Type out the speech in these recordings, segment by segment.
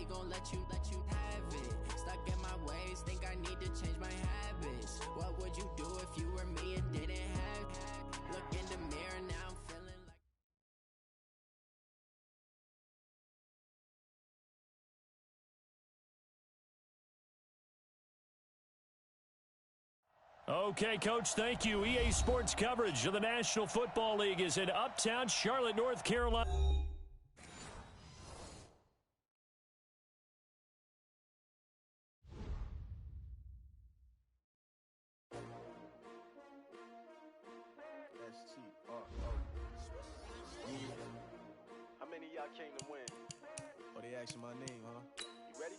he gon' let you have it. Stuck in my ways, think I need to change my habits. What would you do if you were me and didn't have it? Look in the mirror, now I'm feeling like... Okay, Coach, thank you. EA Sports coverage of the National Football League is in Uptown Charlotte, North Carolina. How many of y'all came to win? Oh, they asking my name, huh? You ready?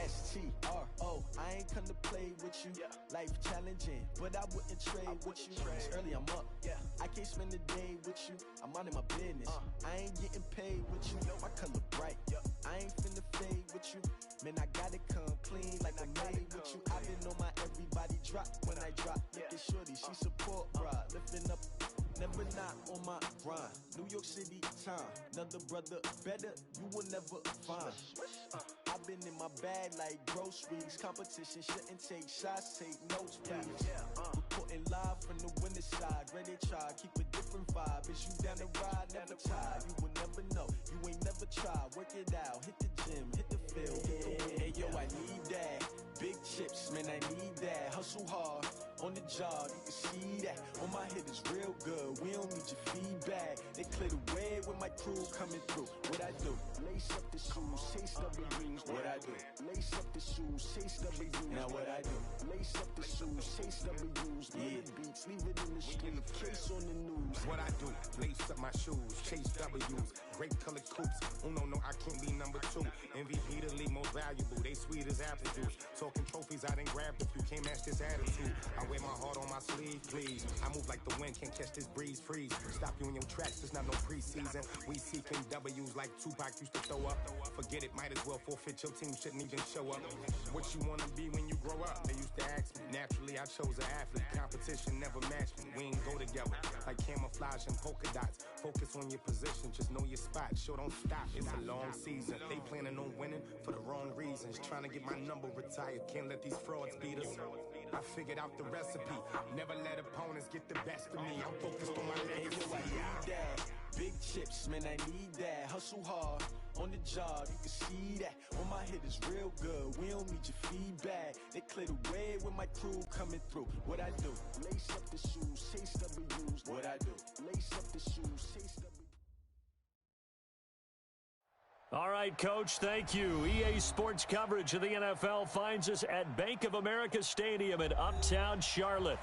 S-T-R-O, I ain't come to play with you. Yeah. Life challenging, but I wouldn't trade with you. It's early, I'm up. Yeah. I can't spend the day with you. I'm minding my business. I ain't getting paid with you. My color bright. Yeah. I ain't finna fade with you. Man, I gotta come clean like I made with you. I've been on my everybody drop when I drop. Look at shorty, she support, bruh. Lifting up. Never not on my grind. New York City time. Another brother better, you will never find. I've been in my bag like groceries. Competition shouldn't take shots, take notes, please. Reporting live from the winning side. Ready to try, keep a different vibe. Is you down the ride, never tired. You will never know, you ain't never tried. Work it out, hit the gym, hit the field. Hey yo, I need that. Big chips, man, I need that. Hustle hard, on the job, you can see that. On my hit is real good, we don't need your feedback. They clear the way with my crew coming through. What I do? Lace up the shoes, chase W's. What I do? Lace up the shoes, chase W's. Now what I do? Lace up the shoes, chase W's. Yeah. Beats, leave it in the street, case on the news. What I do? Lace up my shoes, chase W's. Great colored coops. Oh no, I can't be number 2. MVP the league most valuable. They sweet as apple juice. Talking trophies, I done grabbed a few. Can't match this attitude. I wear my heart on my sleeve, please. I move like the wind, can't catch this breeze, freeze. Stop you in your tracks, there's not no preseason. We seeking W's like Tupac used to throw up. Forget it, might as well forfeit. Your team shouldn't even show up. What you wanna be when you grow up? They used to ask me. Naturally, I chose an athlete. Competition never matched me. We ain't go together like camouflage and polka dots. Focus on your position, just know your spot. Sure, don't stop. It's a long season. They planning on winning for the wrong reasons. Trying to get my number retired. Can't let these frauds beat us. I figured out the recipe. Never let opponents get the best of me. I'm focused on my legacy. I need that. Big chips, man, I need that. Hustle hard, on the job, you can see that. On my hit is real good, we don't need your feedback. They clear the way with my crew coming through. What I do? Lace up the shoes, chase W's. What I do? Lace up the shoes, chase W's. All right, Coach, thank you. EA Sports coverage of the NFL finds us at Bank of America Stadium in Uptown Charlotte.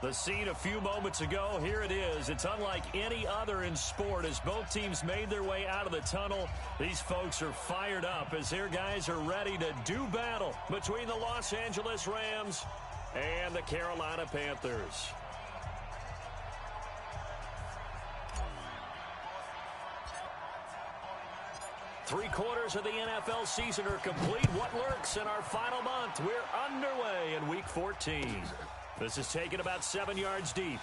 The scene a few moments ago, here it is. It's unlike any other in sport as both teams made their way out of the tunnel. These folks are fired up as their guys are ready to do battle between the Los Angeles Rams and the Carolina Panthers. Three-quarters of the NFL season are complete. What lurks in our final month? We're underway in Week 14. This is taken about 7 yards deep.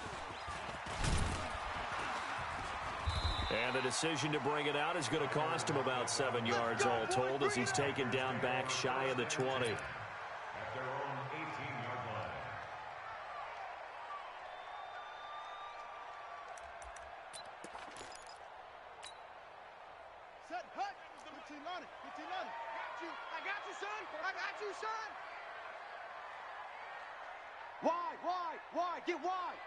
And the decision to bring it out is going to cost him about 7 yards all told as he's taken down back shy of the 20. At their own 18-yard line. Set, hut. 15 on it. 15 on it. Got you. I got you, son. I got you, son. Wide. Get wide.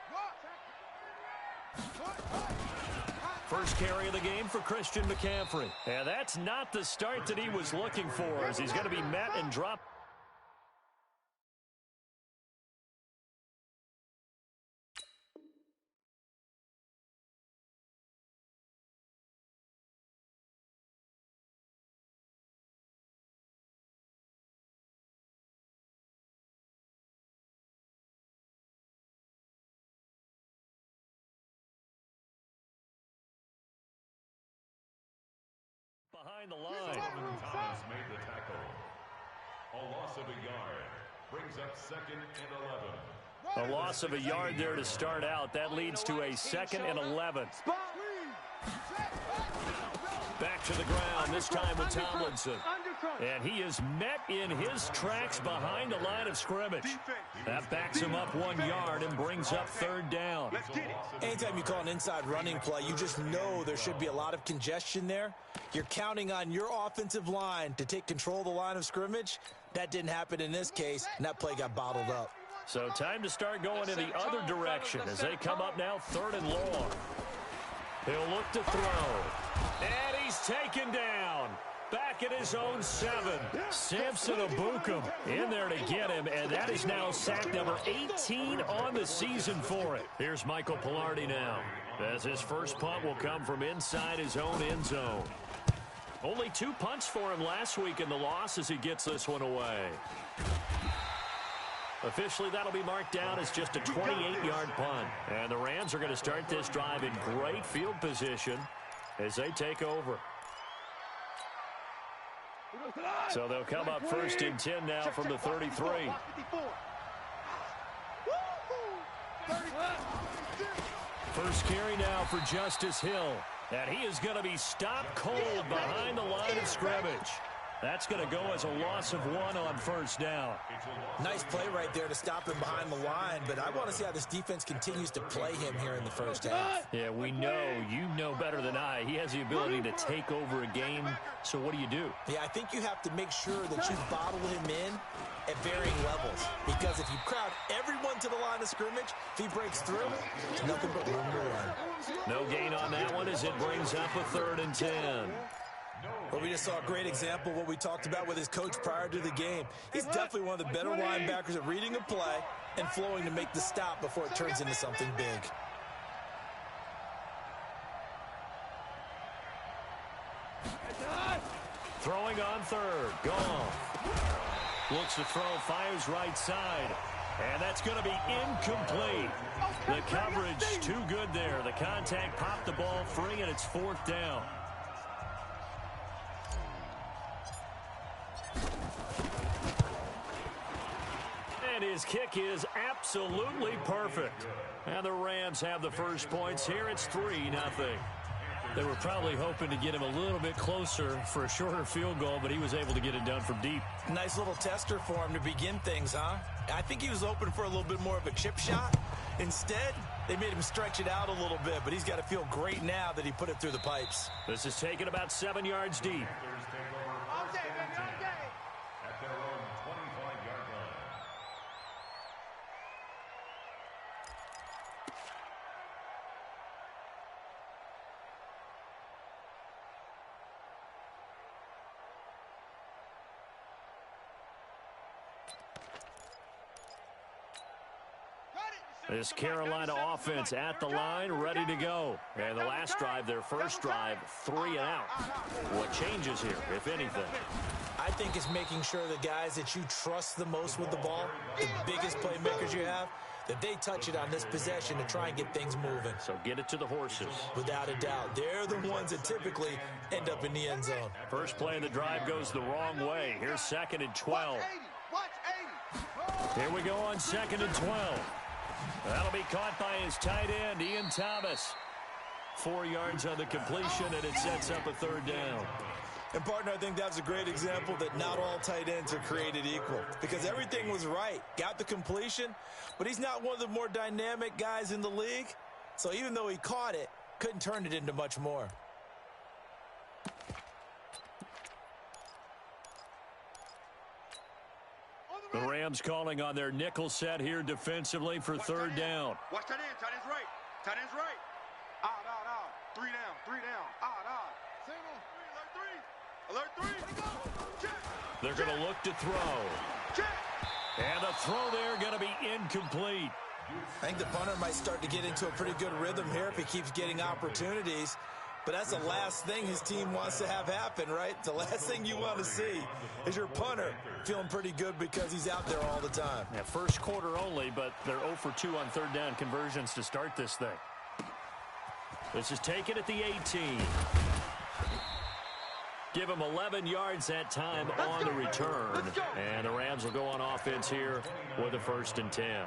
First carry of the game for Christian McCaffrey. And that's not the start that he was looking for as he's going to be met and dropped. Behind the line. Thomas made the tackle. A loss of a yard brings up 2nd and 11. A loss of a yard there to start out. That leads to a 2nd and 11. Back to the ground, this time with Tomlinson. And he is met in his tracks behind the line of scrimmage. That backs him up 1 yard and brings up third down. Anytime you call an inside running play, you just know there should be a lot of congestion there. You're counting on your offensive line to take control of the line of scrimmage. That didn't happen in this case, and that play got bottled up. So time to start going in the other direction as they come up now 3rd and long. He'll look to throw. And he's taken down. Back at his own 7. Samson Abukum in there to get him, and that is now sack number 18 on the season for it. Here's Michael Pilardi now, as his first punt will come from inside his own end zone. Only 2 punts for him last week in the loss as he gets this one away. Officially, that'll be marked down as just a 28-yard punt. And the Rams are going to start this drive in great field position as they take over. So they'll come up 1st and 10 now from the 33. First carry now for Justice Hill. And he is going to be stopped cold behind the line of scrimmage. That's going to go as a loss of 1 on 1st down. Nice play right there to stop him behind the line, but I want to see how this defense continues to play him here in the first half. Yeah, we know. You know better than I. He has the ability to take over a game, so what do you do? Yeah, I think you have to make sure that you bottle him in at varying levels, because if you crowd everyone to the line of scrimmage, if he breaks through, there's nothing but room to run. No gain on that one as it brings up a 3rd and 10. Well, we just saw a great example of what we talked about with his coach prior to the game. He's definitely one of the better linebackers at reading a play and flowing to make the stop before it turns into something big. Throwing on 3rd. Goff looks to throw, fires right side. And that's going to be incomplete. The coverage too good there. The contact popped the ball free, and it's 4th down. And his kick is absolutely perfect. And the Rams have the first points here. It's 3-0. They were probably hoping to get him a little bit closer for a shorter field goal, but he was able to get it done from deep. Nice little tester for him to begin things, huh? I think he was open for a little bit more of a chip shot. Instead, they made him stretch it out a little bit, but he's got to feel great now that he put it through the pipes. This is taken about 7 yards deep. At their own 25-yard line. This Carolina offense at the line, ready to go. And the last drive, their first drive, 3 and out. What changes here, if anything? I think it's making sure the guys that you trust the most with the ball, the biggest playmakers you have, that they touch it on this possession to try and get things moving. So get it to the horses. Without a doubt. They're the ones that typically end up in the end zone. First play of the drive goes the wrong way. Here's 2nd and 12. Here we go on 2nd and 12. That'll be caught by his tight end, Ian Thomas. 4 yards on the completion, and it sets up a 3rd down. And, partner, I think that's a great example that not all tight ends are created equal, because everything was right. Got the completion, but he's not one of the more dynamic guys in the league. So even though he caught it, couldn't turn it into much more. The Rams calling on their nickel set here defensively for 3rd down. Watch tight end. Tight end's right. Tight end's right. Out. 3 down. 3 down. Out. Single. Alert 3. Check. They're going to look to throw. Check. And the throw there going to be incomplete. I think the punter might start to get into a pretty good rhythm here if he keeps getting opportunities. But that's the last thing his team wants to have happen, right? The last thing you want to see is your punter feeling pretty good because he's out there all the time. Yeah, first quarter only, but they're 0 for 2 on 3rd down conversions to start this thing. This is taken at the 18. Give him 11 yards that time on the return. And the Rams will go on offense here with a 1st and 10.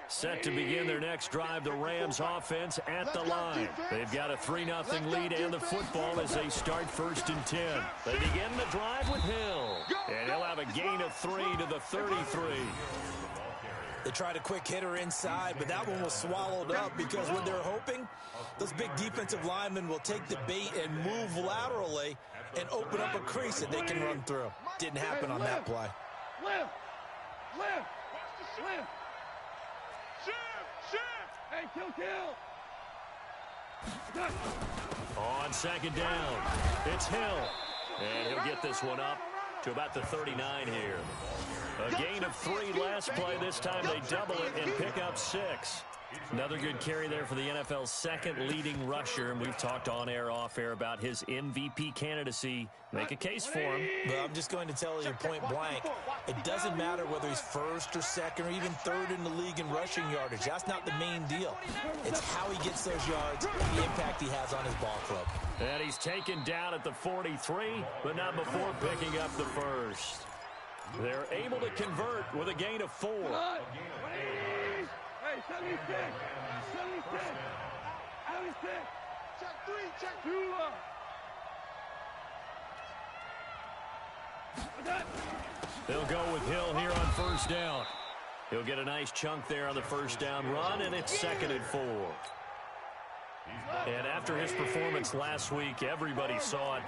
Set to begin their next drive, the Rams offense at the line. They've got a 3-0 lead and the football as they start 1st and 10. They begin the drive with Hill, and he'll have a gain of 3 to the 33. They tried a quick hitter inside, but that one was swallowed up because what they're hoping, those big defensive linemen will take the bait and move laterally and open up a crease that they can run through. Didn't happen on that play. Hey, kill. On 2nd down, it's Hill. And he'll get this one up to about the 39 here. A gain of 3 last play. This time they double it and pick up 6. Another good carry there for the NFL's 2nd leading rusher, and we've talked on air, off air about his MVP candidacy. Make a case for him. But I'm just going to tell you point blank, it doesn't matter whether he's 1st or 2nd or even 3rd in the league in rushing yardage. That's not the main deal. It's how he gets those yards and the impact he has on his ball club. And he's taken down at the 43, but not before picking up the 1st. They're able to convert with a gain of 4. Hey, 76. Check 3, check 2. They'll go with Hill here on 1st down. He'll get a nice chunk there on the 1st down run, and it's 2nd and 4. And after his performance last week, everybody saw it.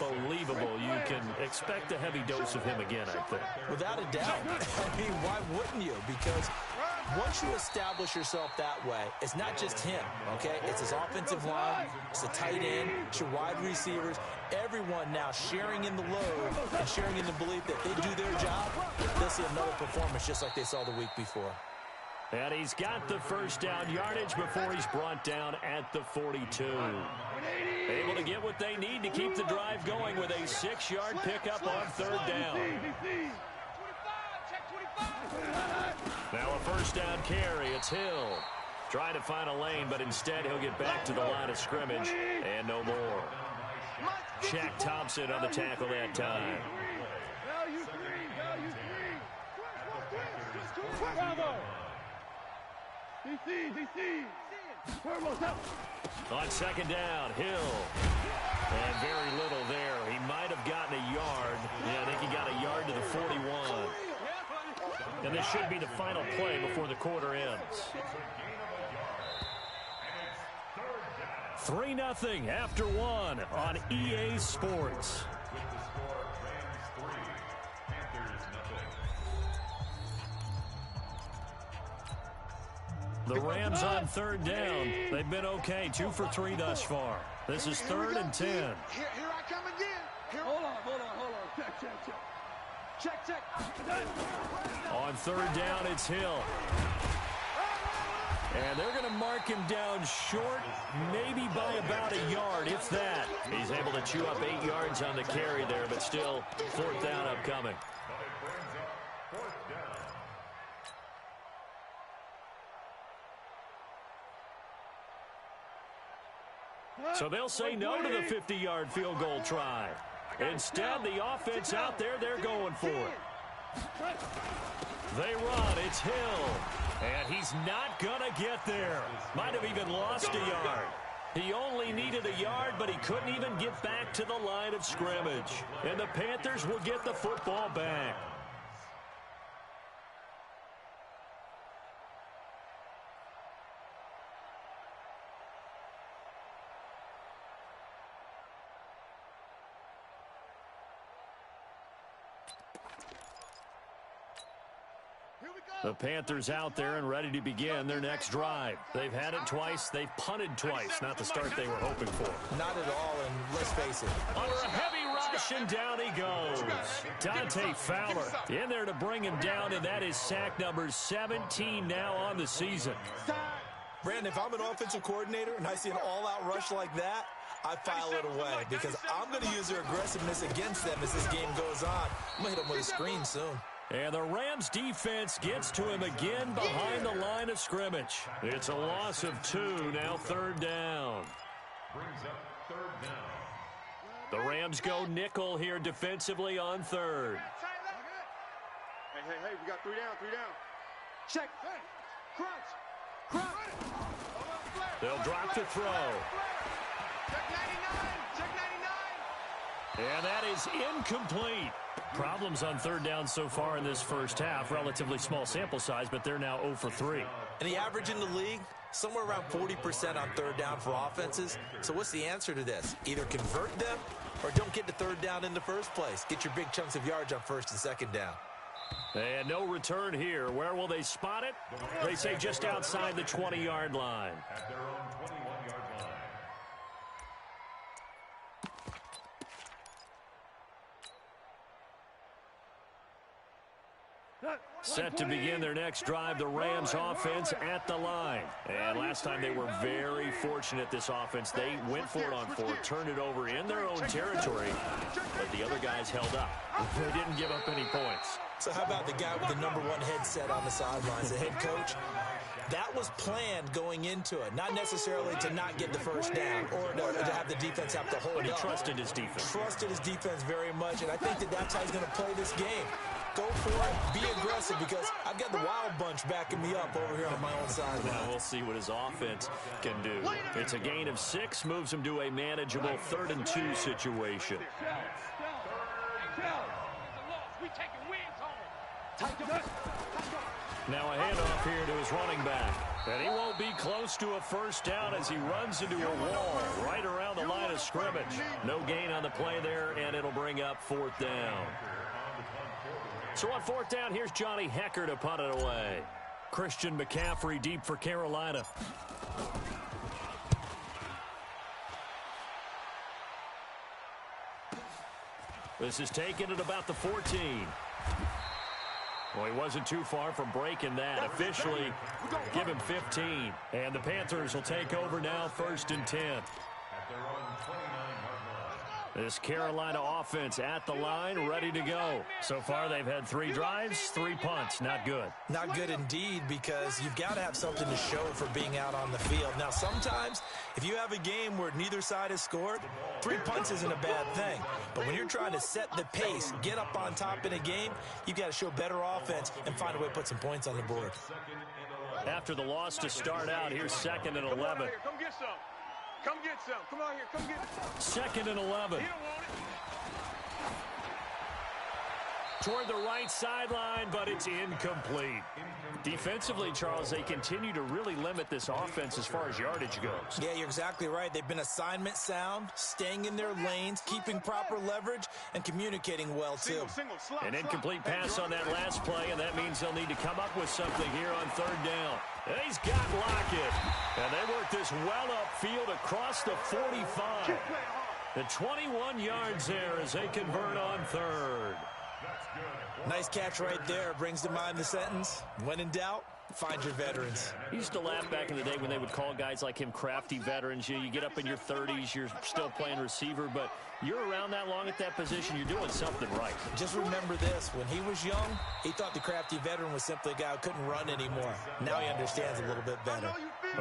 Unbelievable. You can expect a heavy dose of him again, I think. Without a doubt. I mean, why wouldn't you? Because once you establish yourself that way, it's not just him, okay? It's his offensive line, it's the tight end, it's your wide receivers, everyone now sharing in the load and sharing in the belief that they do their job, they'll see another performance just like they saw the week before. And he's got the 1st down yardage before he's brought down at the 42. Able to get what they need to keep the drive going with a 6-yard pickup on 3rd down. Now a 1st down carry. It's Hill. Trying to find a lane, but instead he'll get back to the line of scrimmage and no more. Shaq Thompson on the tackle that time. On 2nd down, Hill. And very little there. He might have gotten a yard. Yeah, I think he got a yard to the 41. And this should be the final play before the quarter ends. 3-0 after 1 on EA Sports. The Rams on 3rd down. They've been okay, 2 for 3 thus far. This is 3rd and 10. Here I come again. Hold on. Check. On 3rd down, it's Hill. And they're going to mark him down short, maybe by about a yard, if that. He's able to chew up 8 yards on the carry there, but still 4th down upcoming. So they'll say no to the 50-yard field goal try. Instead, the offense out there, they're going for it. They run. It's Hill. And he's not going to get there. Might have even lost a yard. He only needed a yard, but he couldn't even get back to the line of scrimmage. And the Panthers will get the football back. The Panthers out there and ready to begin their next drive. They've had it twice. They've punted twice. Not the start they were hoping for. Not at all, and let's face it. Under a heavy rush, and down he goes. Dante Fowler in there to bring him down, and that is sack number 17 now on the season. Brandon, if I'm an offensive coordinator and I see an all-out rush like that, I file it away because I'm going to use their aggressiveness against them as this game goes on. I'm going to hit them with a screen soon. And the Rams defense gets to him again behind the line of scrimmage. It's a loss of 2, now 3rd down. Brings up 3rd down. The Rams go nickel here defensively on 3rd. Hey, we got 3 down. Check. They'll drop the throw. Check 99. Check 99. And that is incomplete. Problems on third down so far in this first half. Relatively small sample size, but they're now 0 for 3. And the average in the league, somewhere around 40% on third down for offenses. So what's the answer to this? Either convert them or don't get to third down in the first place. Get your big chunks of yards on first and second down. And no return here. Where will they spot it? They say just outside the 20-yard line. At their own 21-yard line. Set to begin their next drive, the Rams offense at the line. And last time they were very fortunate, this offense. They went for it on fourth, turned it over in their own territory, but the other guys held up. They didn't give up any points. So how about the guy with the #1 headset on the sidelines, the head coach? That was planned going into it, not necessarily to not get the first down or to have the defense have to hold But he up. trusted his defense. Trusted his defense very much, and I think that's how he's going to play this game. Go for it, be aggressive, because I've got the Wild Bunch backing me up over here on my own sideline. Now we'll see what his offense can do. It's a gain of 6, moves him to a manageable 3rd and 2 situation. Now a handoff here to his running back. And he won't be close to a first down as he runs into a wall right around the line of scrimmage. No gain on the play there, and it'll bring up 4th down. So on 4th down, here's Johnny Hecker to punt it away. Christian McCaffrey deep for Carolina. This is taken at about the 14. Well, he wasn't too far from breaking that. Officially, give him 15. And the Panthers will take over now, 1st and 10. At their own 29-yard line. This Carolina offense at the line, ready to go. So far, they've had 3 drives, 3 punts. Not good. Not good indeed, because you've got to have something to show for being out on the field. Now, sometimes, if you have a game where neither side has scored, 3 punts isn't a bad thing. But when you're trying to set the pace, get up on top in a game, you've got to show better offense and find a way to put some points on the board. After the loss to start out, here's 2nd and 11. Come get some. Come get some. Come on here. Come get some. 2nd and 11. He don't want it. Toward the right sideline, but it's incomplete. Defensively, Charles, they continue to really limit this offense as far as yardage goes. Yeah, you're exactly right. They've been assignment sound, staying in their lanes, keeping proper leverage, and communicating well, too. An incomplete pass on that last play, and that means they'll need to come up with something here on 3rd down. And he's got Lockett. And they work this well upfield across the 45. The 21 yards there as they convert on 3rd. Nice catch right there. Brings to mind the sentence, when in doubt, find your veterans. He used to laugh back in the day when they would call guys like him crafty veterans. You get up in your 30s, you're still playing receiver, but you're around that long at that position, you're doing something right. Just remember this, when he was young, he thought the crafty veteran was simply a guy who couldn't run anymore. Now he understands a little bit better.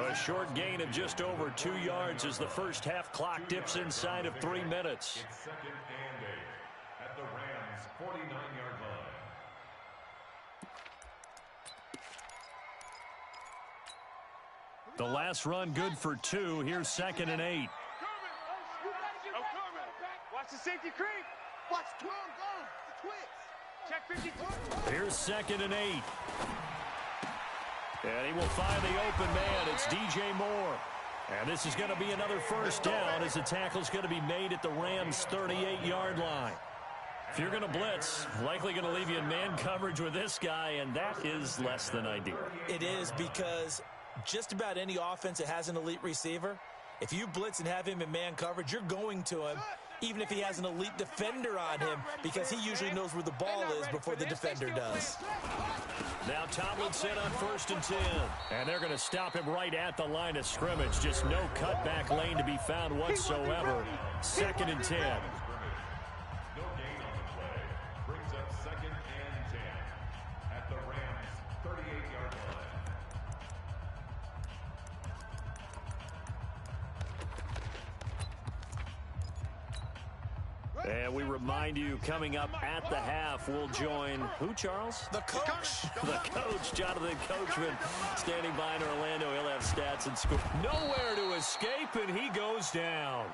A short gain of just over 2 yards as the first half clock dips inside of 3 minutes. It's 2nd and 8 at the Rams' 49-yard line. The last run good for 2. Here's 2nd and 8. Watch the safety creep. Watch 12 go. Twitch. Check 52. Here's 2nd and 8. And he will find the open man. It's DJ Moore. And this is going to be another first down as the tackle's going to be made at the Rams' 38-yard line. If you're going to blitz, likely going to leave you in man coverage with this guy, and that is less than ideal. It is, because just about any offense that has an elite receiver, if you blitz and have him in man coverage, you're going to him, even if he has an elite defender on him, because he usually knows where the ball is before the defender does. Now Tomlinson on 1st and 10. And they're going to stop him right at the line of scrimmage. Just no cutback lane to be found whatsoever. 2nd and 10. No gain on the play. Brings up 2nd and 10 at the Rams' 38-yard line. And we remind you, coming up at the half, we'll join who, Charles? The coach. The coach, Jonathan Coachman, standing by in Orlando. He'll have stats and score. Nowhere to escape, and he goes down.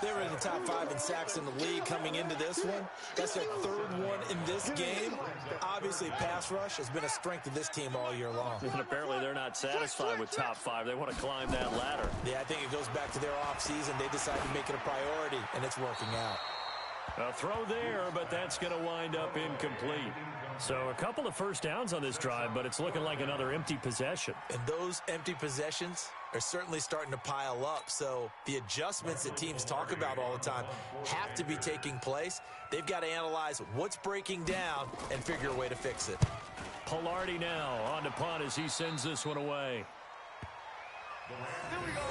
They were in the top 5 in sacks in the league coming into this one. That's their 3rd one in this game. Obviously, pass rush has been a strength of this team all year long. And apparently they're not satisfied with top 5. They want to climb that ladder. Yeah, I think it goes back to their offseason. They decided to make it a priority, and it's working out. A throw there, but that's going to wind up incomplete. So a couple of first downs on this drive, but it's looking like another empty possession. And those empty possessions are certainly starting to pile up. So the adjustments that teams talk about all the time have to be taking place. They've got to analyze what's breaking down and figure a way to fix it. Pilardi now on to punt as he sends this one away. Here we go.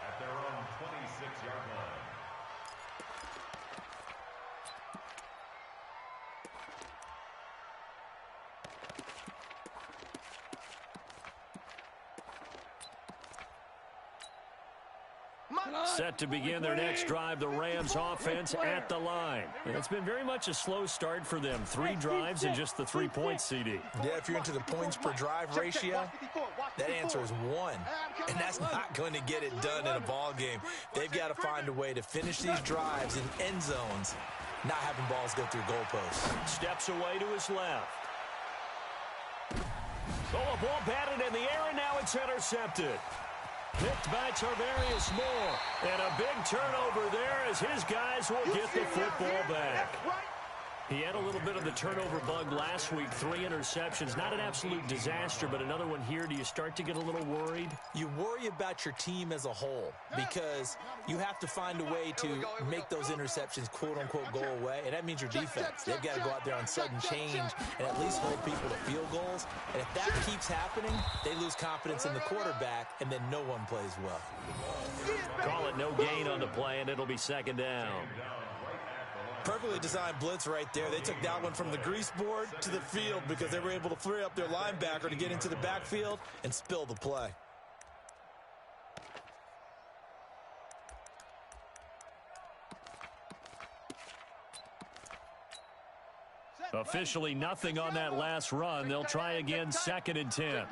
At their own 26-yard line. Set to begin their next drive, the Rams offense at the line. And it's been very much a slow start for them. 3 drives and just the 3 points, CD. Yeah, if you're into the points per drive ratio, that answer is 1. And that's not going to get it done in a ball game. They've got to find a way to finish these drives in end zones, not having balls go through goalposts. Steps away to his left. Oh, a ball batted in the air, and now it's intercepted. Picked by Tarvarius Moore. And a big turnover there as his guys will get the football back. He had a little bit of the turnover bug last week. 3 interceptions. Not an absolute disaster, but another one here. Do you start to get a little worried? You worry about your team as a whole because you have to find a way to make those interceptions, quote-unquote, go away. And that means your defense. They've got to go out there on sudden change and at least hold people to field goals. And if that keeps happening, they lose confidence in the quarterback, and then no one plays well. Call it no gain on the play, and it'll be 2nd down. Perfectly designed blitz right there. They took that one from the grease board to the field because they were able to free up their linebacker to get into the backfield and spill the play. Officially nothing on that last run. They'll try again, 2nd and 10.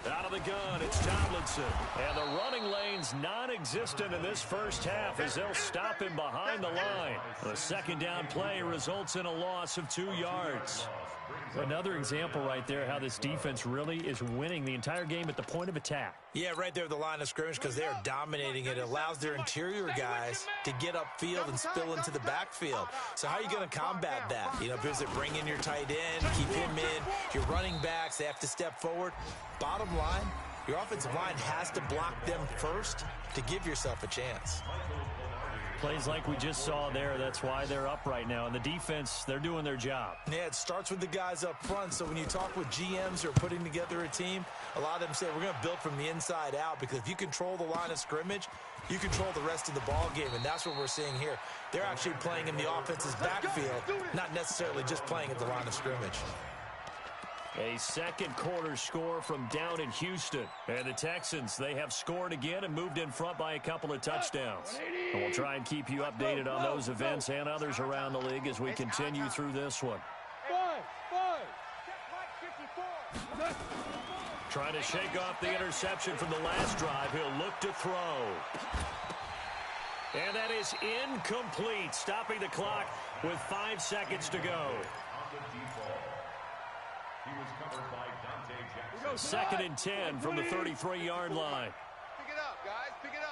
Out of the gun, it's Tomlinson. And the running lane's non-existent in this first half as they'll stop him behind the line. The 2nd down play results in a loss of 2 yards. Another example right there how this defense really is winning the entire game at the point of attack. Yeah, right there at the line of scrimmage because they are dominating it. It allows their interior guys to get upfield and spill into the backfield. So how are you going to combat that? You know, because they bring in your tight end, keep him in. Your running backs, they have to step forward. Bottom line, your offensive line has to block them first to give yourself a chance. Plays like we just saw there, that's why they're up right now. And the defense, they're doing their job. Yeah, it starts with the guys up front. So when you talk with GMs who are putting together a team, a lot of them say we're going to build from the inside out because if you control the line of scrimmage, you control the rest of the ball game, and that's what we're seeing here. They're actually playing in the offense's backfield, not necessarily just playing at the line of scrimmage. A second quarter score from down in Houston. And the Texans, they have scored again and moved in front by a couple of touchdowns. And we'll try and keep you updated on those events and others around the league as we continue through this one. Trying to shake off the interception from the last drive. He'll look to throw. And that is incomplete, stopping the clock with 5 seconds to go. 2nd and 10 from the 33-yard line. Pick it up, guys. Pick it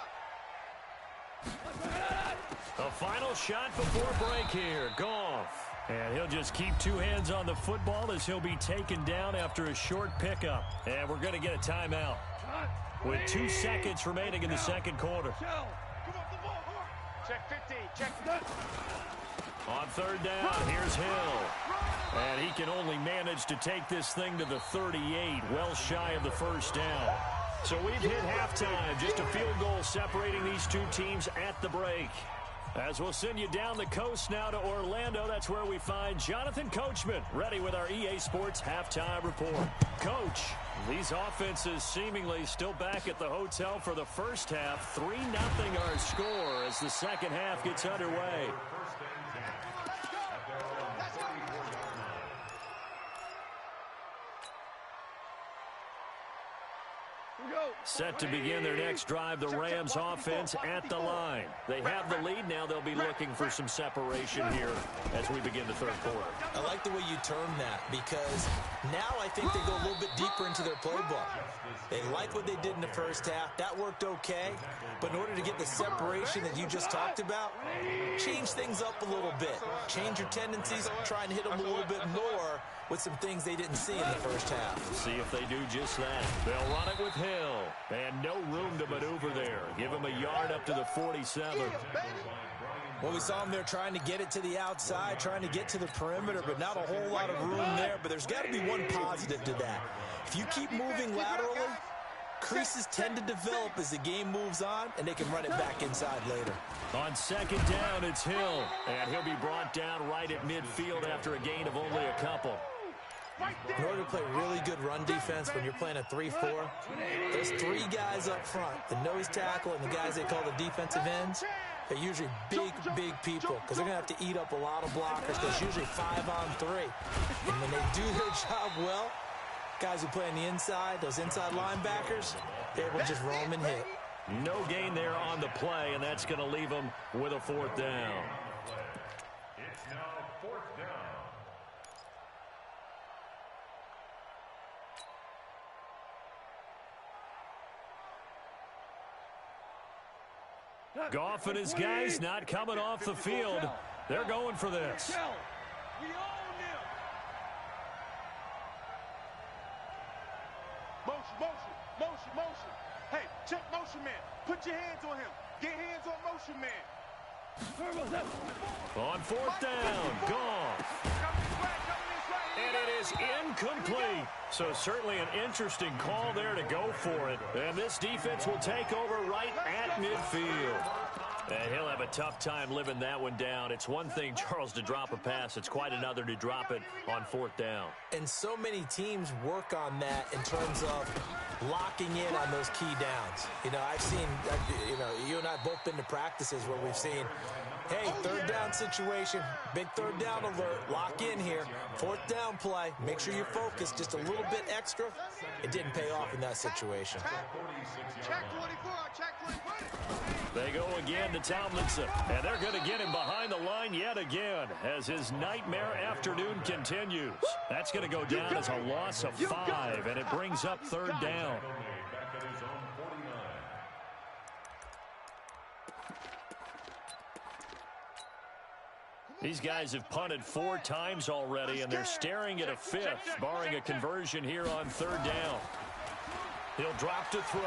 up. A final shot before break here. Goff. And he'll just keep 2 hands on the football as he'll be taken down after a short pickup. And we're going to get a timeout with 2 seconds remaining in the second quarter. Check 50. Check 50. On 3rd down, here's Hill. And he can only manage to take this thing to the 38, well shy of the first down. So we've hit halftime, just a field goal separating these 2 teams at the break. As we'll send you down the coast now to Orlando, that's where we find Jonathan Coachman, ready with our EA Sports halftime report. Coach, these offenses seemingly still back at the hotel for the first half. 3-0 our score as the second half gets underway. Set to begin their next drive, the Rams offense at the line. They have the lead. Now they'll be looking for some separation here as we begin the third quarter. I like the way you term that because now I think they go a little bit deeper into their playbook. They like what they did in the first half. That worked okay. But in order to get the separation that you just talked about, change things up a little bit. Change your tendencies, try and hit them a little bit more with some things they didn't see in the first half. See if they do just that. They'll run it with Hill. And no room to maneuver there. Give him a yard up to the 47. Well, we saw him there trying to get it to the outside, trying to get to the perimeter, but not a whole lot of room there. But there's got to be one positive to that. If you keep moving laterally, creases tend to develop as the game moves on, and they can run it back inside later. On second down, it's Hill. And he'll be brought down right at midfield after a gain of only a couple. In order to play really good run defense when you're playing a 3-4, there's three guys up front, the nose tackle and the guys they call the defensive ends. They're usually big people because they're going to have to eat up a lot of blockers because usually 5-on-3. And when they do their job well, guys who play on the inside, those inside linebackers, they're able to just roam and hit. No gain there on the play, and that's going to leave them with a fourth down. It's now fourth down. Goff and his guys not coming off the field. They're going for this. Motion. Hey, check motion man. Put your hands on him. Get hands on motion man. On fourth down, Goff. And it is incomplete. So certainly an interesting call there to go for it. And this defense will take over right at midfield. And he'll have a tough time living that one down. It's one thing, Charles, to drop a pass. It's quite another to drop it on fourth down. And so many teams work on that in terms of locking in on those key downs. You know, I've seen, you and I have both been to practices where we've seen, hey, third down situation, big third down alert, lock in here, fourth down play, make sure you're focused just a little bit extra. It didn't pay off in that situation. Check 24, check 24. They go again to Tomlinson, and they're going to get him behind the line yet again as his nightmare afternoon continues. That's going to go down as a loss of 5, and it brings up third down. Back at his own 49. These guys have punted 4 times already, and they're staring at a 5th, barring a conversion here on third down. He'll drop to throw.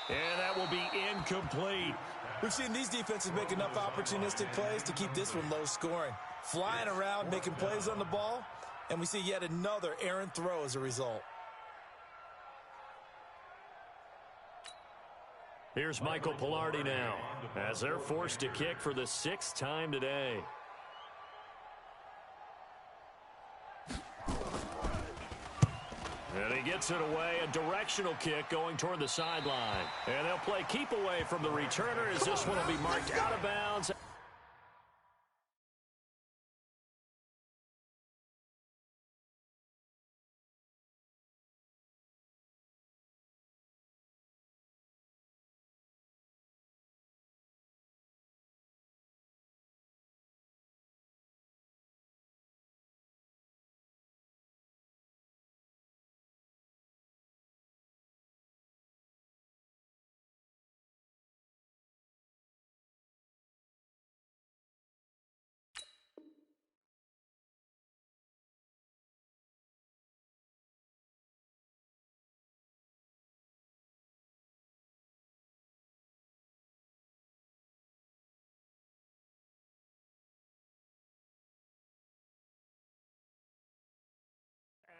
And that will be incomplete. We've seen these defenses make enough opportunistic plays to keep this one low scoring. Flying around, making plays on the ball, and we see yet another errant throw as a result. Here's Michael Pilardi now as they're forced to kick for the 6th time today. And he gets it away, a directional kick going toward the sideline. And they'll play keep away from the returner as this one will be marked out of bounds.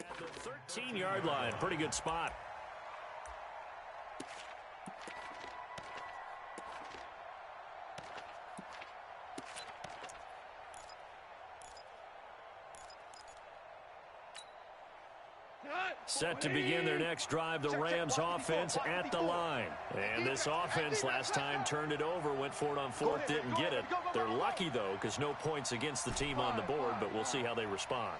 At the 13-yard line, pretty good spot. Set to begin their next drive, the Rams offense at the line. And this offense last time turned it over, went for it on fourth, didn't get it. They're lucky, though, because no points against the team on the board, but we'll see how they respond.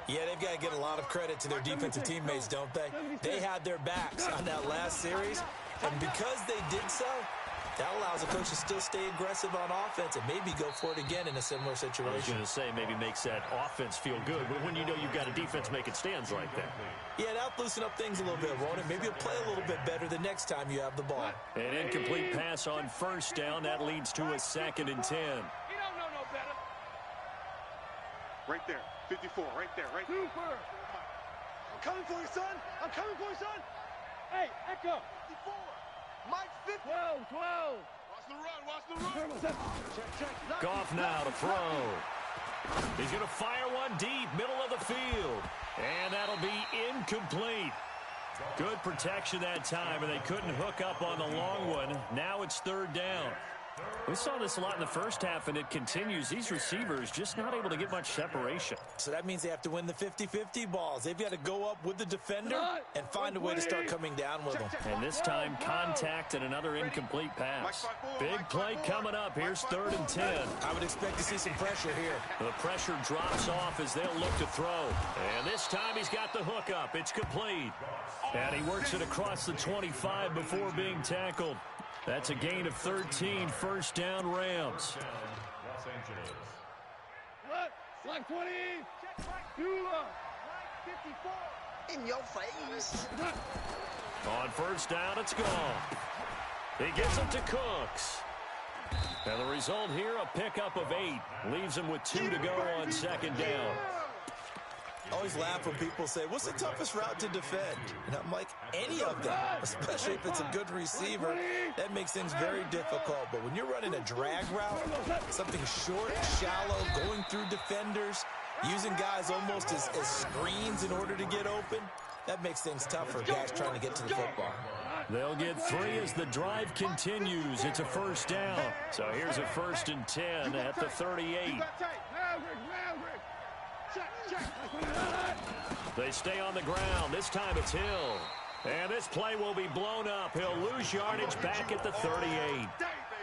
Yeah, they've got to get a lot of credit to their defensive teammates, don't they? They had their backs on that last series, and because they did so, that allows the coach to still stay aggressive on offense and maybe go for it again in a similar situation. I was going to say maybe makes that offense feel good, but when you know you've got a defense making stands like that. Yeah, that'll loosen up things a little bit, won't it? Maybe you'll play a little bit better the next time you have the ball. An incomplete pass on first down. That leads to a 2nd and 10. You don't know no better. Right there. 54. Right there. Right there. Super. I'm coming for you, son. I'm coming for you, son. Hey, Echo. 54. Mike 50. 12. Watch the run. Watch the run. Check. Goff now to throw. He's going to fire one deep, middle of the field. And that'll be incomplete. Good protection that time, and they couldn't hook up on the long one. Now it's 3rd down. We saw this a lot in the first half, and it continues. These receivers just not able to get much separation. So that means they have to win the 50-50 balls. They've got to go up with the defender and find a way to start coming down with them. And this time, contact and another incomplete pass. Big play coming up. Here's 3rd and 10. I would expect to see some pressure here. The pressure drops off as they'll look to throw. And this time he's got the hookup. It's complete. And he works it across the 25 before being tackled. That's a gain of 13, 1st down Rams. Los Angeles. What? Like 20. Like 54. In your face. On 1st down, it's gone. He gets it to Cooks. And the result here, a pickup of 8. Leaves him with 2 to go on 2nd down. I always laugh when people say, what's the toughest route to defend? And I'm like, any of them, especially if it's a good receiver. That makes things very difficult. But when you're running a drag route, something short, shallow, going through defenders, using guys almost as screens in order to get open, that makes things tougher, guys trying to get to the football. They'll get 3 as the drive continues. It's a 1st down. So here's a 1st and 10 at the 38. They stay on the ground. This time it's Hill. And this play will be blown up. He'll lose yardage back at the 38.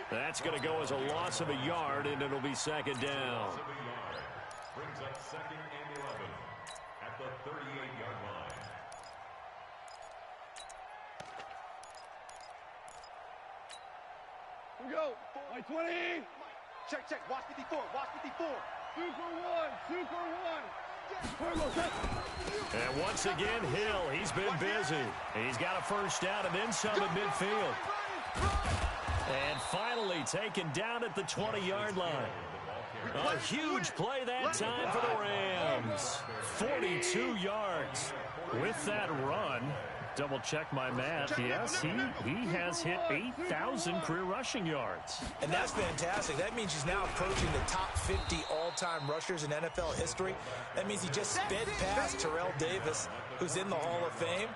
That's going to go as a loss of a yard, and it'll be 2nd down. Brings up 2nd and 11 at the 38-yard line. Here we go. Like 20. Check. Watch 54. Watch 54. Super one. And once again, Hill, he's been busy. He's got a 1st down and then some at midfield. And finally taken down at the 20-yard line. A huge play that time for the Rams. 42 yards with that run. Double check my math. Yes, he has hit 8,000 career rushing yards. And that's fantastic. That means he's now approaching the top 50 all-time rushers in NFL history. That means he just sped past Terrell Davis, who's in the Hall of Fame.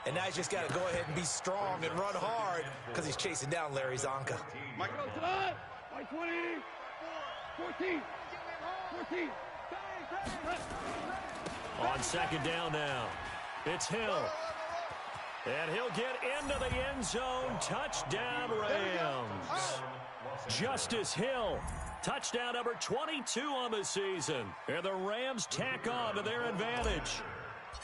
And now he's just got to go ahead and be strong and run hard because he's chasing down Larry Zonka. Mike, 20, 14. On 2nd down now, it's Hill. And he'll get into the end zone. Touchdown, Rams. Justice Hill. Touchdown number 22 on the season. And the Rams tack on to their advantage.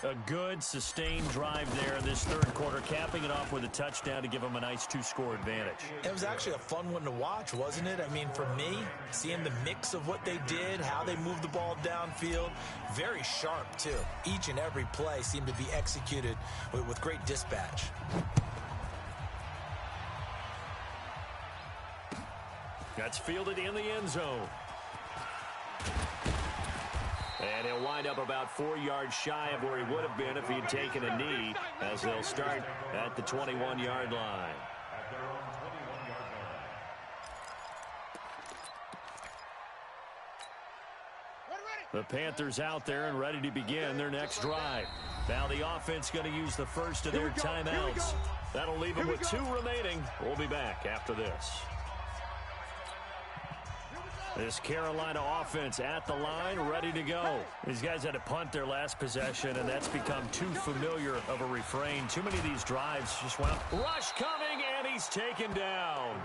A good, sustained drive there in this 3rd quarter, capping it off with a touchdown to give them a nice 2-score advantage. It was actually a fun one to watch, wasn't it? I mean, for me, seeing the mix of what they did, how they moved the ball downfield, very sharp, too. Each and every play seemed to be executed with great dispatch. That's fielded in the end zone. And he'll wind up about 4 yards shy of where he would have been if he had taken a knee, as they'll start at the 21-yard line. At their own 21-yard line. The Panthers out there and ready to begin their next drive. Now the offense going to use the first of their timeouts. That'll leave them with 2 remaining. We'll be back after this. This Carolina offense at the line, ready to go. These guys had to punt their last possession, and that's become too familiar of a refrain. Too many of these drives just went up. Rush coming, and he's taken down.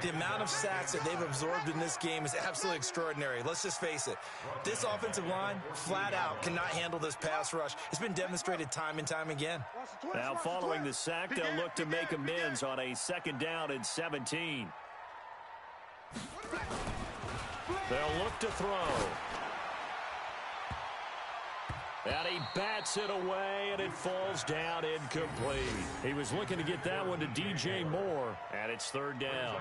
The amount of sacks that they've absorbed in this game is absolutely extraordinary. Let's just face it. This offensive line, flat out, cannot handle this pass rush. It's been demonstrated time and time again. Now, following the sack, they'll look to make amends on a 2nd down and 17. They'll look to throw. And he bats it away, and it falls down incomplete. He was looking to get that one to DJ Moore, and it's 3rd down.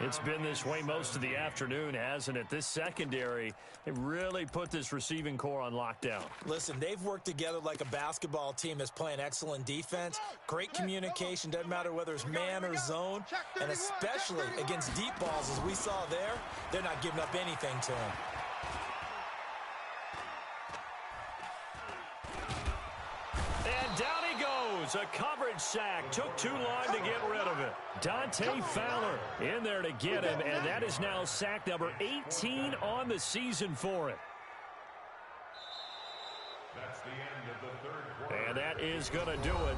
It's been this way most of the afternoon, hasn't it? This secondary, they really put this receiving core on lockdown. Listen, they've worked together like a basketball team that's playing excellent defense. Great communication, doesn't matter whether it's man or zone, and especially against deep balls, as we saw there, they're not giving up anything to him. Down he goes. A coverage sack. Took too long to get rid of it. Dante Fowler in there to get him, and that is now sack number 18 on the season for it. That's the end of the 3rd quarter. And that is going to do it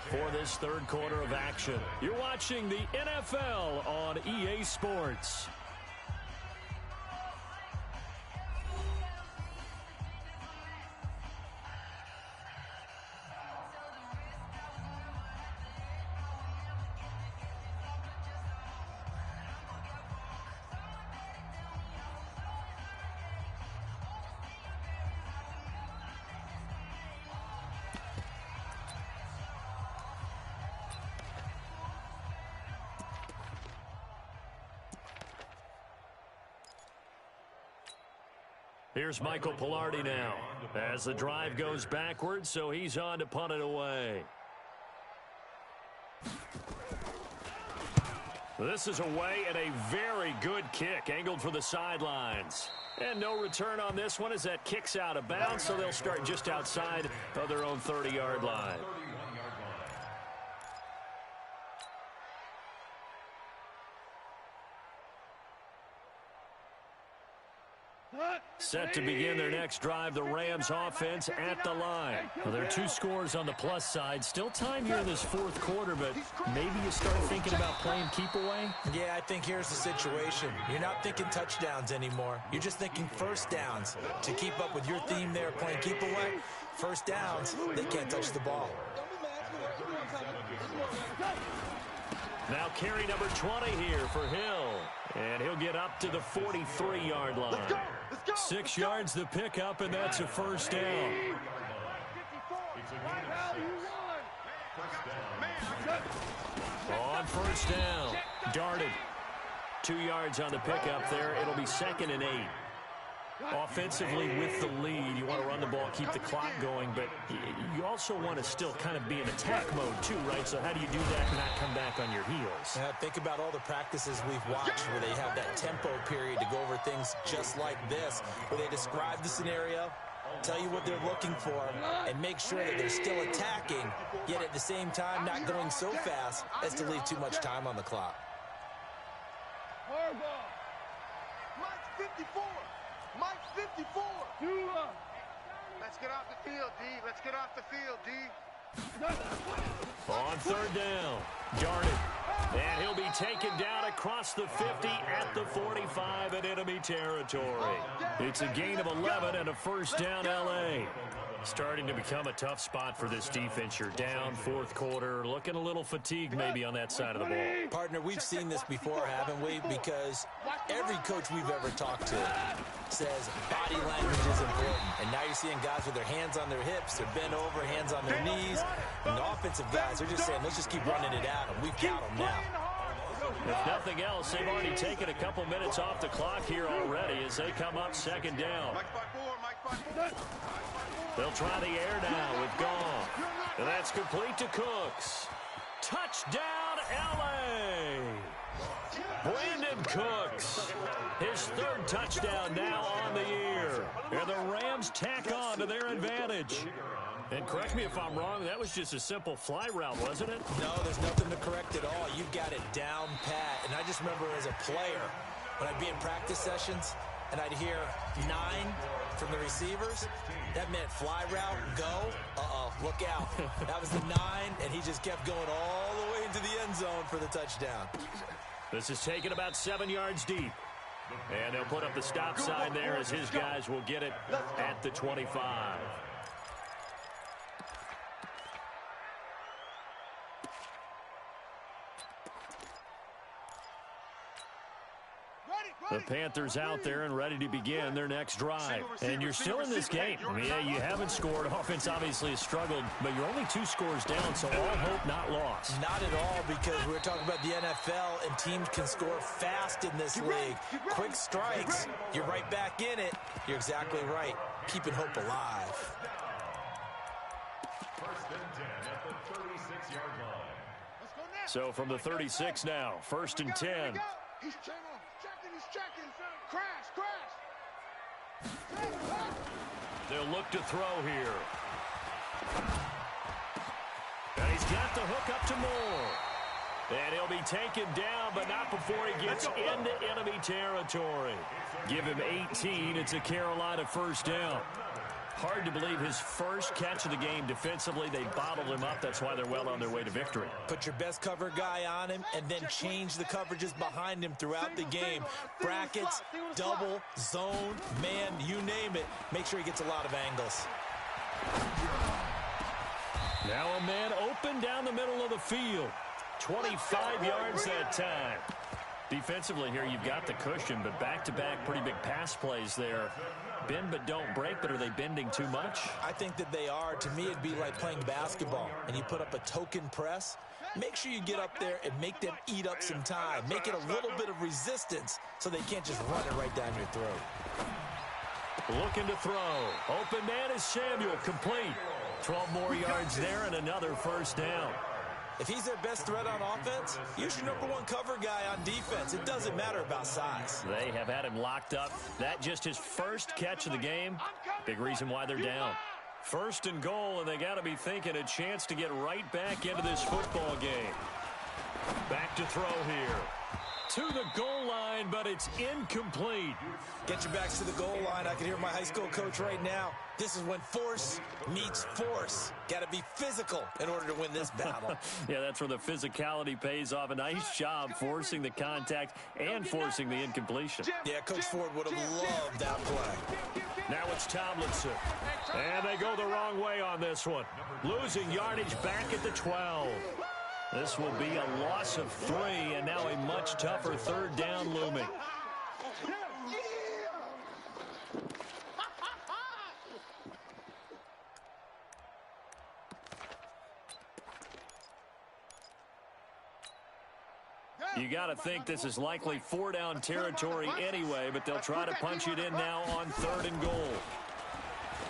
for this 3rd quarter of action. You're watching the NFL on EA Sports. Here's Michael Pilardi now as the drive goes backwards, so he's on to punt it away. This is away and a very good kick, angled for the sidelines. And no return on this one as that kicks out of bounds, so they'll start just outside of their own 30-yard line. Set to begin their next drive, the Rams offense at the line. Well, there are 2 scores on the plus side. Still time here in this 4th quarter, but maybe you start thinking about playing keep away? Yeah, I think here's the situation. You're not thinking touchdowns anymore. You're just thinking 1st downs. To keep up with your theme there, playing keep away, 1st downs, they can't touch the ball. Now carry number 20 here for Hill. And he'll get up to the 43-yard line. Let's go. 6 yards the pickup, and that's a 1st down. On 1st down, darted. 2 yards on the pickup there. It'll be 2nd and 8. Offensively with the lead, you want to run the ball, keep the clock going, but you also want to still kind of be in attack mode too, right? So how do you do that and not come back on your heels? Yeah, think about all the practices we've watched where they have that tempo period to go over things just like this, where they describe the scenario, tell you what they're looking for, and make sure that they're still attacking, yet at the same time not going so fast as to leave too much time on the clock. Mike's 54. Mike's 54. Let's get off the field, D. Let's get off the field, D. On 3rd down, darted. And he'll be taken down across the 50 at the 45 in enemy territory. It's a gain of 11 and a 1st down, L.A. Starting to become a tough spot for this defense. You're down 4th quarter, looking a little fatigued maybe on that side of the ball. Partner, we've seen this before, haven't we? Because every coach we've ever talked to says body language is important. And now you're seeing guys with their hands on their hips, they're bent over, hands on their knees. And the offensive guys are just saying, let's just keep running it at them. We've got them now. If nothing else, they've already taken a couple minutes off the clock here already as they come up 2nd down. They'll try the air now with Goff. And that's complete to Cooks. Touchdown, L.A. Brandon Cooks. His 3rd touchdown now on the year. And the Rams tack on to their advantage. And correct me if I'm wrong, that was just a simple fly route, wasn't it? No, there's nothing to correct at all. You've got it down pat. And I just remember as a player, When I'd be in practice sessions and I'd hear 9 from the receivers, that meant fly route, go, look out. That was the 9, and he just kept going all the way into the end zone for the touchdown. This is taken about 7 yards deep. And they'll put up the stop sign there as his guys will get it at the 25. The Panthers out there and ready to begin their next drive. And you're still in this game. Yeah, you haven't scored. Offense obviously has struggled, but you're only 2 scores down, so all hope not lost. Not at all, because we're talking about the NFL, and teams can score fast in this league. Quick strikes, you're right back in it. You're exactly right. Keeping hope alive. First and 10 at the 36-yard line. So from the 36 now, first and 10. He's checking. Crash. They'll look to throw here. And he's got the hook up to Moore. And he'll be taken down, but not before he gets into enemy territory. Give him 18. It's a Carolina first down. Hard to believe his first catch of the game defensively. They bottled him up. That's why they're well on their way to victory. Put your best cover guy on him and then change the coverages behind him throughout the game. Brackets, double, zone, man, you name it. Make sure he gets a lot of angles. Now a man open down the middle of the field. 25 yards that time. Defensively here, you've got the cushion, but back-to-back pretty big pass plays there. Bend but don't break, but are they bending too much? I think that they are. To me, it'd be like playing basketball, and you put up a token press. Make sure you get up there and make them eat up some time. Make it a little bit of resistance so they can't just run it right down your throat. Looking to throw. Open man is Samuel, complete. 12 more yards there and another first down. If he's their best threat on offense, use your #1 cover guy on defense. It doesn't matter about size. They have had him locked up. That just his first catch of the game. Big reason why they're down. First and goal, and they got to be thinking a chance to get right back into this football game. Back to throw here. To the goal line, but it's incomplete. Get your backs to the goal line. I can hear my high school coach right now. This is when force meets force. Got to be physical in order to win this battle. Yeah, that's where the physicality pays off. A nice job forcing the contact and forcing the incompletion. Yeah, Coach Ford would have loved that play. Now it's Tomlinson. And they go the wrong way on this one. Losing yardage back at the 12. This will be a loss of 3, and now a much tougher third down looming. You got to think this is likely 4-down territory anyway, but they'll try to punch it in now on 3rd and goal.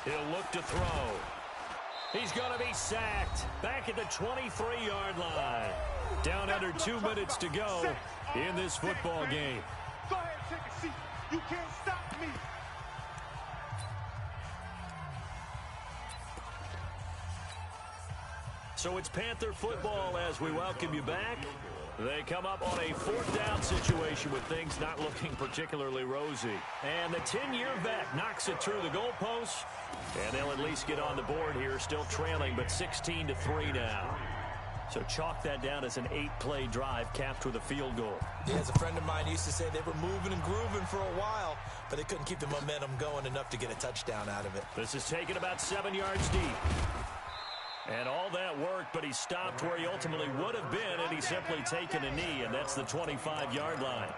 He'll look to throw. He's going to be sacked back at the 23-yard line. Down under 2 minutes to go in this football game. Go ahead, take a seat. You can't stop me. So it's Panther football as we welcome you back. They come up on a 4th down situation with things not looking particularly rosy. And the 10-year vet knocks it through the goalpost. And they'll at least get on the board here, still trailing, but 16-3 now. So chalk that down as an 8-play drive capped with a field goal. Yeah, as a friend of mine used to say, they were moving and grooving for a while, but they couldn't keep the momentum going enough to get a touchdown out of it. This is taken about 7 yards deep. And all that worked, but he stopped where he ultimately would have been, and he's simply taken a knee, and that's the 25-yard line.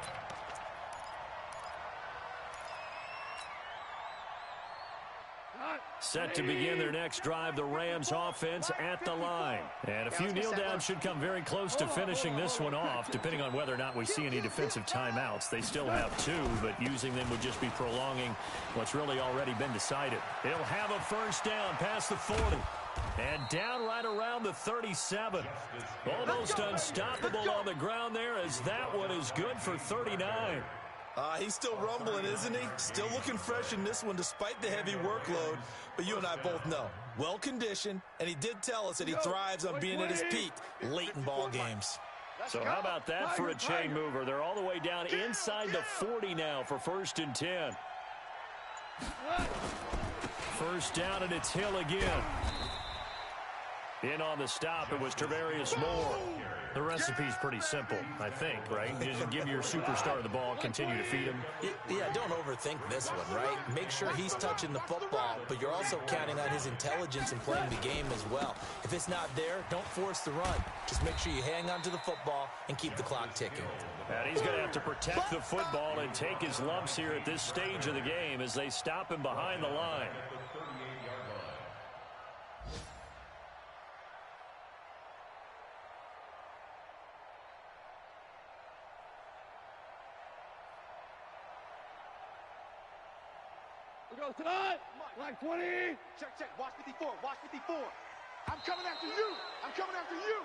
Set to begin their next drive, the Rams offense at the line. And a few kneel downs should come very close to finishing this one off, depending on whether or not we see any defensive timeouts. They still have 2, but using them would just be prolonging what's really already been decided. They'll have a first down past the 40. And down right around the 37. Almost unstoppable on the ground there, as that one is good for 39. He's still rumbling, isn't he? Still looking fresh in this one despite the heavy workload. But you and I both know, well-conditioned, and he did tell us that he thrives on being at his peak late in ball games. So how about that for a chain mover? They're all the way down inside the 40 now for 1st and 10. First down, and it's Hill again. In on the stop, it was Travarius Moore. The recipe's pretty simple, I think, right? Just give your superstar the ball, continue to feed him. Yeah, don't overthink this one, right? Make sure he's touching the football, but you're also counting on his intelligence in playing the game as well. If it's not there, don't force the run. Just make sure you hang on to the football and keep the clock ticking. And he's going to have to protect the football and take his lumps here at this stage of the game as they stop him behind the line. We go tonight. Like 20. Check. Watch 54. Watch 54. I'm coming after you. I'm coming after you.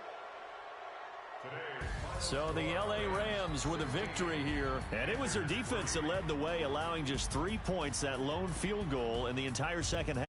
So the L.A. Rams with a victory here. And it was their defense that led the way, allowing just 3 points, that lone field goal in the entire second half.